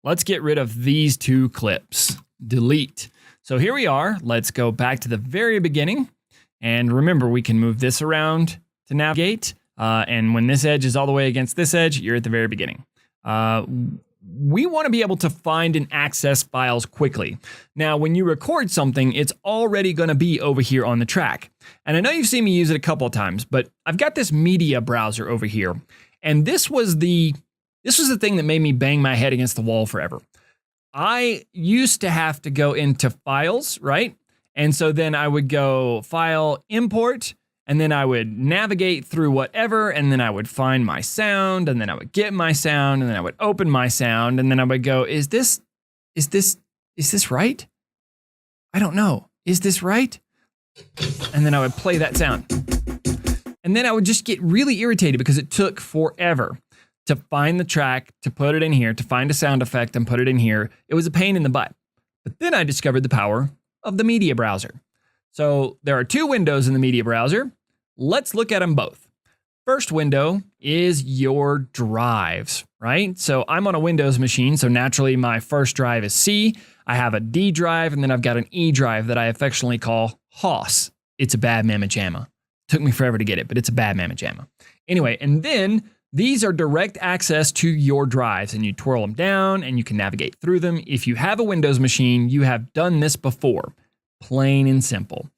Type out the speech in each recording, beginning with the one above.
let's get rid of these two clips. Delete. So here we are. Let's go back to the very beginning. And remember, we can move this around to navigate. And when this edge is all the way against this edge, you're at the very beginning. We want to be able to find and access files quickly. Now, when you record something, it's already going to be over here on the track. And I know you've seen me use it a couple of times, but I've got this media browser over here. And this was the thing that made me bang my head against the wall forever. I used to have to go into files, right? And so then I would go file, import, and then I would navigate through whatever, and then I would find my sound, and then I would get my sound, and then I would open my sound, and then I would go, is this right? I don't know. Is this right? And then I would play that sound. And then I would just get really irritated because it took forever to find the track, to put it in here, to find a sound effect and put it in here. It was a pain in the butt. But then I discovered the power of the media browser. So there are two windows in the media browser. Let's look at them both. First window is your drives, right? So I'm on a Windows machine, so naturally my first drive is C. I have a D drive, and then I've got an E drive that I affectionately call Hoss. It's a bad mamma jamma. Took me forever to get it, but it's a bad mamma jamma. Anyway, and then these are direct access to your drives, and you twirl them down and you can navigate through them. If you have a Windows machine, you have done this before. Plain and simple.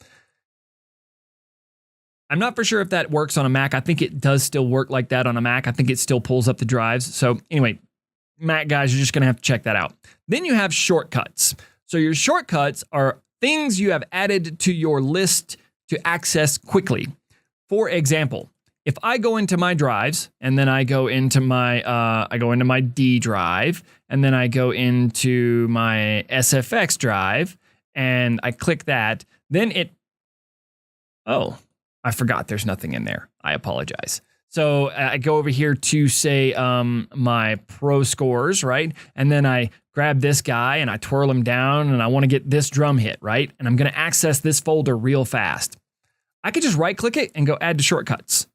I'm not for sure if that works on a Mac. I think it does still work like that on a Mac. I think it still pulls up the drives. So anyway, Mac guys, you're just going to have to check that out. Then you have shortcuts. So your shortcuts are things you have added to your list to access quickly. For example, if I go into my drives and then I go into my D drive and then I go into my SFX drive and I click that, then I forgot there's nothing in there. I apologize. So I go over here to say my pro scores, right? And then I grab this guy and I twirl him down and I want to get this drum hit, right? And I'm going to access this folder real fast. I could just right click it and go add to shortcuts.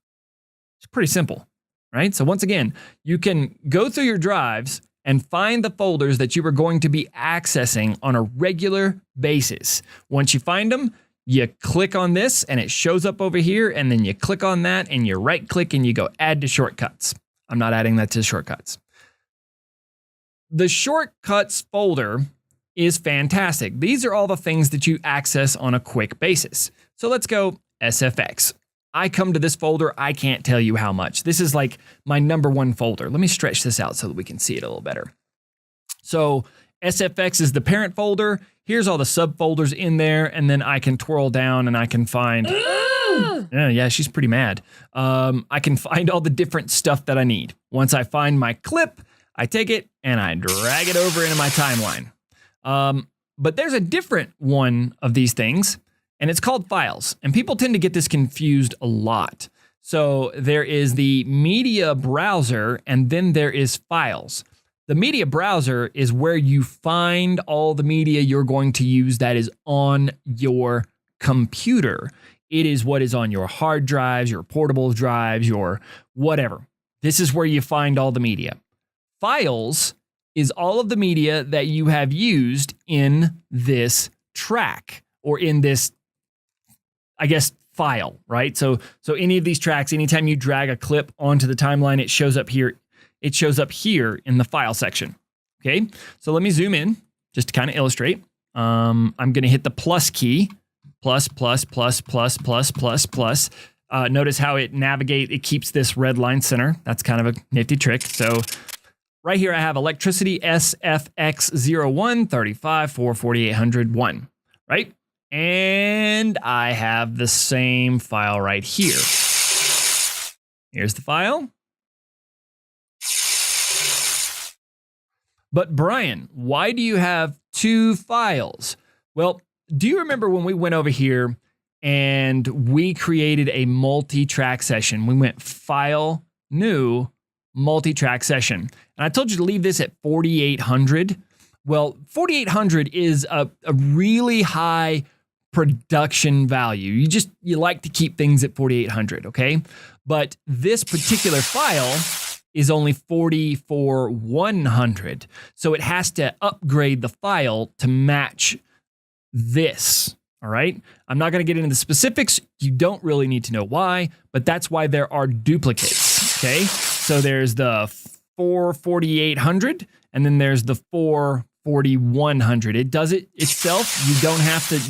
It's pretty simple, right? So once again, you can go through your drives and find the folders that you are going to be accessing on a regular basis. Once you find them, you click on this and it shows up over here, and then you click on that and you right click and you go add to shortcuts. I'm not adding that to shortcuts. The shortcuts folder is fantastic. These are all the things that you access on a quick basis. So let's go SFX. I come to this folder, I can't tell you how much. This is like my #1 folder. Let me stretch this out so that we can see it a little better. So SFX is the parent folder. Here's all the subfolders in there, and then I can twirl down and I can find... yeah, she's pretty mad. I can find all the different stuff that I need. Once I find my clip, I take it and I drag it over into my timeline. But there's a different one of these things, and it's called files. And people tend to get this confused a lot. So there is the media browser, and then there is files. The media browser is where you find all the media you're going to use that is on your computer. It is what is on your hard drives, your portable drives, your whatever. This is where you find all the media. Files is all of the media that you have used in this track or in this, I guess, file, right? So any of these tracks, anytime you drag a clip onto the timeline, it shows up here. It shows up here in the file section. Okay, so let me zoom in just to kind of illustrate. I'm going to hit the plus key, plus. Notice how it keeps this red line center. That's kind of a nifty trick. So right here I have electricity SFX01 35 4 4801, right? And I have the same file right here. Here's the file. But Brian, why do you have two files? Well, do you remember when we went over here and we created a multi-track session? We went file, new, multi-track session. And I told you to leave this at 4800. Well, 4800 is a really high production value. You like to keep things at 4800, okay? But this particular file is only 44,100. So it has to upgrade the file to match this. All right. I'm not going to get into the specifics. You don't really need to know why, but that's why there are duplicates. Okay. So there's the 4,4800 and then there's the 4,4100. It does it itself. You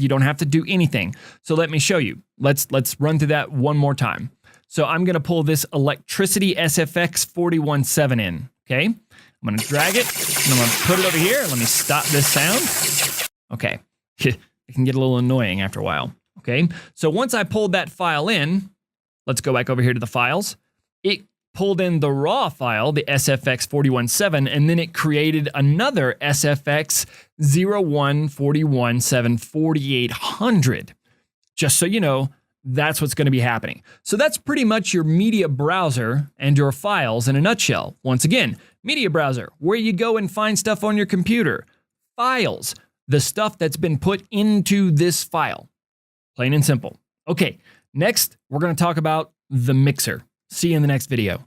don't have to do anything. So let me show you. Let's run through that one more time. So I'm going to pull this Electricity SFX 417 in. Okay. I'm going to drag it and I'm going to put it over here. Let me stop this sound. Okay. It can get a little annoying after a while. Okay. So once I pulled that file in, let's go back over here to the files. It pulled in the raw file, the SFX 417, and then it created another SFX 01417 4800. Just so you know, that's what's going to be happening. So that's pretty much your media browser and your files in a nutshell. Once again, media browser, where you go and find stuff on your computer. Files, the stuff that's been put into this file. Plain and simple. Okay, next, we're going to talk about the mixer. See you in the next video.